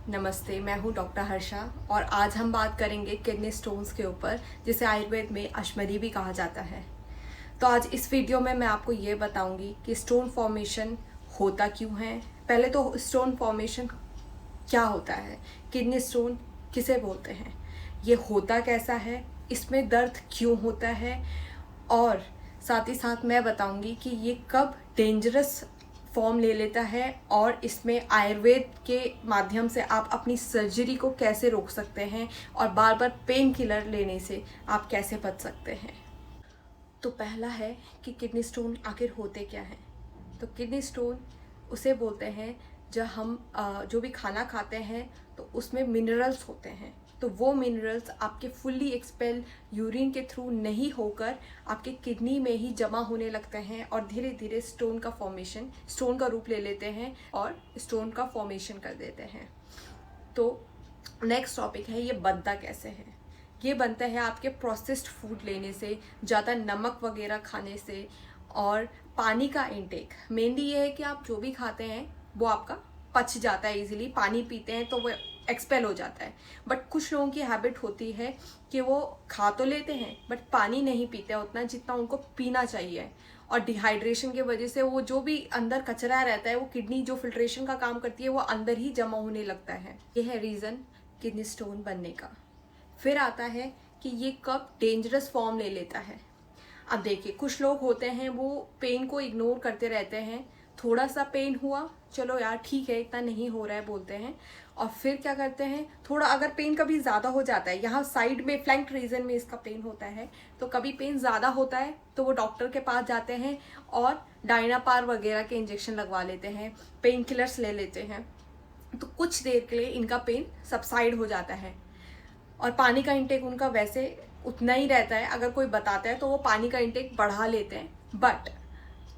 नमस्ते, मैं हूँ डॉक्टर हर्षा और आज हम बात करेंगे किडनी स्टोन्स के ऊपर, जिसे आयुर्वेद में अश्मरी भी कहा जाता है। तो आज इस वीडियो में मैं आपको ये बताऊंगी कि स्टोन फॉर्मेशन होता क्यों है। पहले तो स्टोन फॉर्मेशन क्या होता है, किडनी स्टोन किसे बोलते हैं, ये होता कैसा है, इसमें दर्द क्यों होता है, और साथ ही साथ मैं बताऊंगी कि ये कब डेंजरस फॉर्म ले लेता है और इसमें आयुर्वेद के माध्यम से आप अपनी सर्जरी को कैसे रोक सकते हैं और बार बार पेन किलर लेने से आप कैसे बच सकते हैं। तो पहला है कि किडनी स्टोन आखिर होते क्या हैं। तो किडनी स्टोन उसे बोलते हैं जब हम जो भी खाना खाते हैं तो उसमें मिनरल्स होते हैं, तो वो मिनरल्स आपके फुल्ली एक्सपेल यूरिन के थ्रू नहीं होकर आपके किडनी में ही जमा होने लगते हैं और धीरे धीरे स्टोन का रूप ले लेते हैं और स्टोन का फॉर्मेशन कर देते हैं। तो नेक्स्ट टॉपिक है, ये बनता कैसे है। ये बनता है आपके प्रोसेस्ड फूड लेने से, ज़्यादा नमक वगैरह खाने से और पानी का इंटेक। मेनली ये है कि आप जो भी खाते हैं वो आपका पच जाता है इजीली, पानी पीते हैं तो वो एक्सपेल हो जाता है। बट कुछ लोगों की हैबिट होती है कि वो खा तो लेते हैं बट पानी नहीं पीते उतना जितना उनको पीना चाहिए, और डिहाइड्रेशन की वजह से वो जो भी अंदर कचरा रहता है, वो किडनी जो फिल्ट्रेशन का काम करती है, वो अंदर ही जमा होने लगता है। ये है रीज़न किडनी स्टोन बनने का। फिर आता है कि ये कब डेंजरस फॉर्म ले लेता है। अब देखिए, कुछ लोग होते हैं वो पेन को इग्नोर करते रहते हैं, थोड़ा सा पेन हुआ चलो यार ठीक है, इतना नहीं हो रहा है बोलते हैं, और फिर क्या करते हैं, थोड़ा अगर पेन कभी ज़्यादा हो जाता है, यहाँ साइड में फ्लैंक रीजन में इसका पेन होता है, तो कभी पेन ज़्यादा होता है तो वो डॉक्टर के पास जाते हैं और डायनापार वगैरह के इंजेक्शन लगवा लेते हैं, पेन किलर्स ले लेते हैं, तो कुछ देर के लिए इनका पेन सबसाइड हो जाता है और पानी का इंटेक उनका वैसे उतना ही रहता है। अगर कोई बताता है तो वो पानी का इंटेक बढ़ा लेते हैं, बट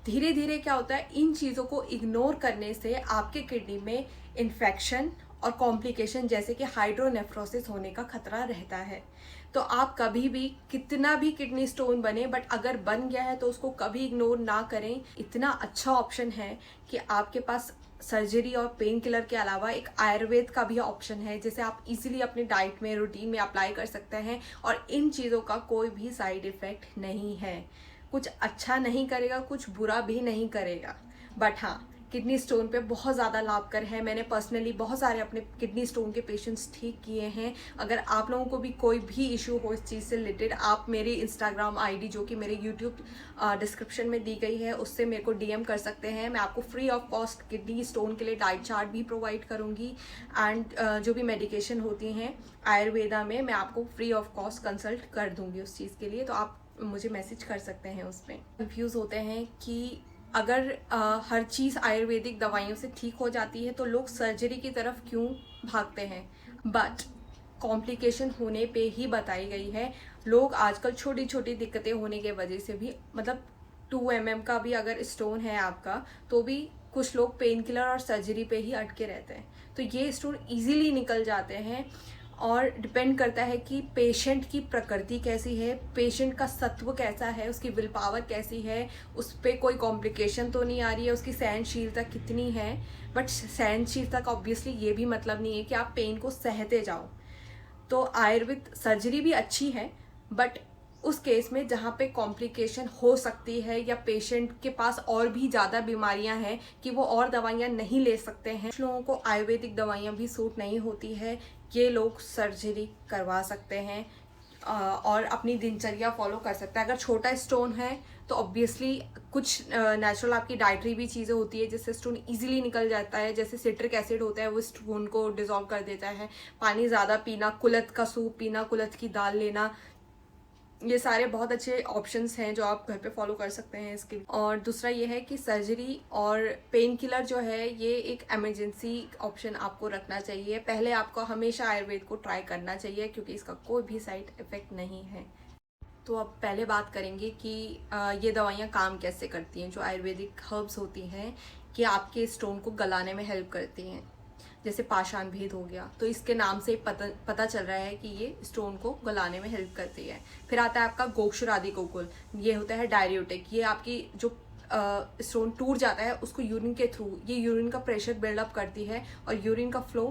धीरे धीरे क्या होता है, इन चीज़ों को इग्नोर करने से आपके किडनी में इन्फेक्शन और कॉम्प्लिकेशन जैसे कि हाइड्रोनेफ्रोसिस होने का खतरा रहता है। तो आप कभी भी कितना भी किडनी स्टोन बने, बट अगर बन गया है तो उसको कभी इग्नोर ना करें। इतना अच्छा ऑप्शन है कि आपके पास सर्जरी और पेन किलर के अलावा एक आयुर्वेद का भी ऑप्शन है, जिसे आप इजीली अपने डाइट में, रूटीन में अप्लाई कर सकते हैं और इन चीज़ों का कोई भी साइड इफ़ेक्ट नहीं है। कुछ अच्छा नहीं करेगा, कुछ बुरा भी नहीं करेगा, बट हाँ, किडनी स्टोन पे बहुत ज़्यादा लाभकर है। मैंने पर्सनली बहुत सारे अपने किडनी स्टोन के पेशेंट्स ठीक किए हैं। अगर आप लोगों को भी कोई भी इशू हो इस चीज़ से रिलेटेड, आप मेरी इंस्टाग्राम आईडी जो कि मेरे यूट्यूब डिस्क्रिप्शन में दी गई है उससे मेरे को डीएम कर सकते हैं। मैं आपको free of cost kidney stone के लिए डाइट चार्ट भी प्रोवाइड करूँगी, एंड जो भी मेडिकेशन होती हैं आयुर्वेदा में, मैं आपको फ्री ऑफ कॉस्ट कंसल्ट कर दूँगी उस चीज़ के लिए, तो आप मुझे मैसेज कर सकते हैं। उसमें कंफ्यूज होते हैं कि अगर हर चीज़ आयुर्वेदिक दवाइयों से ठीक हो जाती है तो लोग सर्जरी की तरफ क्यों भागते हैं, बट कॉम्प्लिकेशन होने पे ही बताई गई है। लोग आजकल छोटी छोटी दिक्कतें होने के वजह से भी, मतलब 2 mm का भी अगर स्टोन है आपका, तो भी कुछ लोग पेन किलर और सर्जरी पे ही अटके रहते हैं। तो ये स्टोन इजीली निकल जाते हैं, और डिपेंड करता है कि पेशेंट की प्रकृति कैसी है, पेशेंट का सत्व कैसा है, उसकी विल पावर कैसी है, उस पर कोई कॉम्प्लिकेशन तो नहीं आ रही है, उसकी सहनशीलता कितनी है। बट सहनशीलता का ऑब्वियसली ये भी मतलब नहीं है कि आप पेन को सहते जाओ। तो आयुर्वेद सर्जरी भी अच्छी है, बट उस केस में जहाँ पे कॉम्प्लिकेशन हो सकती है या पेशेंट के पास और भी ज़्यादा बीमारियां हैं कि वो और दवाइयाँ नहीं ले सकते हैं, कुछ लोगों को आयुर्वेदिक दवाइयाँ भी सूट नहीं होती है, ये लोग सर्जरी करवा सकते हैं और अपनी दिनचर्या फॉलो कर सकते हैं। अगर छोटा स्टोन है तो ऑब्वियसली कुछ नेचुरल आपकी डाइटरी भी चीज़ें होती है जिससे स्टोन इजीली निकल जाता है, जैसे सिट्रिक एसिड होता है वो स्टोन को डिसॉल्व कर देता है। पानी ज़्यादा पीना, कुलथ का सूप पीना, कुलथ की दाल लेना, ये सारे बहुत अच्छे ऑप्शंस हैं जो आप घर पे फॉलो कर सकते हैं इसके। और दूसरा ये है कि सर्जरी और पेन किलर जो है ये एक इमरजेंसी ऑप्शन आपको रखना चाहिए। पहले आपको हमेशा आयुर्वेद को ट्राई करना चाहिए क्योंकि इसका कोई भी साइड इफ़ेक्ट नहीं है। तो अब पहले बात करेंगे कि ये दवाइयाँ काम कैसे करती हैं। जो आयुर्वेदिक हर्ब्स होती हैं कि आपके स्टोन को गलाने में हेल्प करती हैं, जैसे पाषाण भेद हो गया, तो इसके नाम से पता चल रहा है कि ये स्टोन को गलाने में हेल्प करती है। फिर आता है आपका गोक्षुरादि गोकुल, ये होता है डायरियोटिक, ये आपकी जो स्टोन टूट जाता है उसको यूरिन के थ्रू, ये यूरिन का प्रेशर बिल्डअप करती है और यूरिन का फ्लो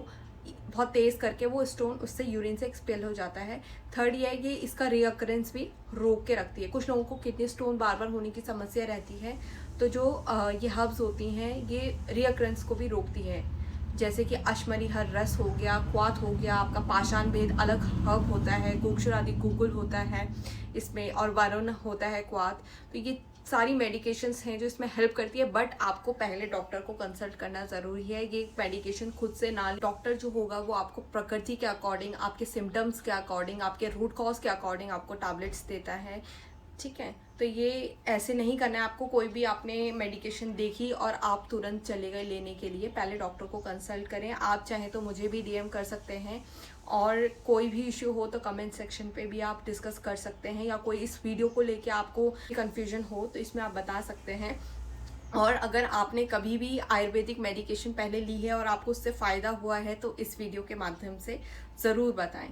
बहुत तेज़ करके वो स्टोन उससे यूरिन से एक्सपेल हो जाता है। थर्ड ये है कि इसका रीअकरेंस भी रोक के रखती है। कुछ लोगों को किडनी स्टोन बार बार होने की समस्या रहती है, तो जो ये हर्ब्स होती हैं ये रीअकरेंस को भी रोकती है। जैसे कि अश्मरी हर रस हो गया, क्वाथ हो गया, आपका पाषाण भेद अलग हर्ब होता है, गोक्षर आदि गुगुल होता है इसमें, और वरुण होता है क्वाथ। तो ये सारी मेडिकेशंस हैं जो इसमें हेल्प करती है, बट आपको पहले डॉक्टर को कंसल्ट करना ज़रूरी है। ये मेडिकेशन खुद से ना, डॉक्टर जो होगा वो आपको प्रकृति के अकॉर्डिंग, आपके सिम्टम्स के अकॉर्डिंग, आपके रूट कॉज के अकॉर्डिंग आपको टैबलेट्स देता है, ठीक है। तो ये ऐसे नहीं करना है आपको, कोई भी आपने मेडिकेशन देखी और आप तुरंत चले गए लेने के लिए, पहले डॉक्टर को कंसल्ट करें। आप चाहें तो मुझे भी डीएम कर सकते हैं, और कोई भी इश्यू हो तो कमेंट सेक्शन पे भी आप डिस्कस कर सकते हैं, या कोई इस वीडियो को लेके आपको कन्फ्यूजन हो तो इसमें आप बता सकते हैं। और अगर आपने कभी भी आयुर्वेदिक मेडिकेशन पहले ली है और आपको उससे फ़ायदा हुआ है तो इस वीडियो के माध्यम से ज़रूर बताएं।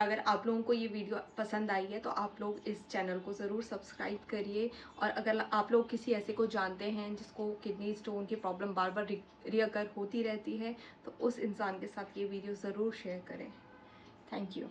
अगर आप लोगों को ये वीडियो पसंद आई है तो आप लोग इस चैनल को ज़रूर सब्सक्राइब करिए, और अगर आप लोग किसी ऐसे को जानते हैं जिसको किडनी स्टोन की प्रॉब्लम बार बार रिअकर होती रहती है तो उस इंसान के साथ ये वीडियो ज़रूर शेयर करें। Thank you.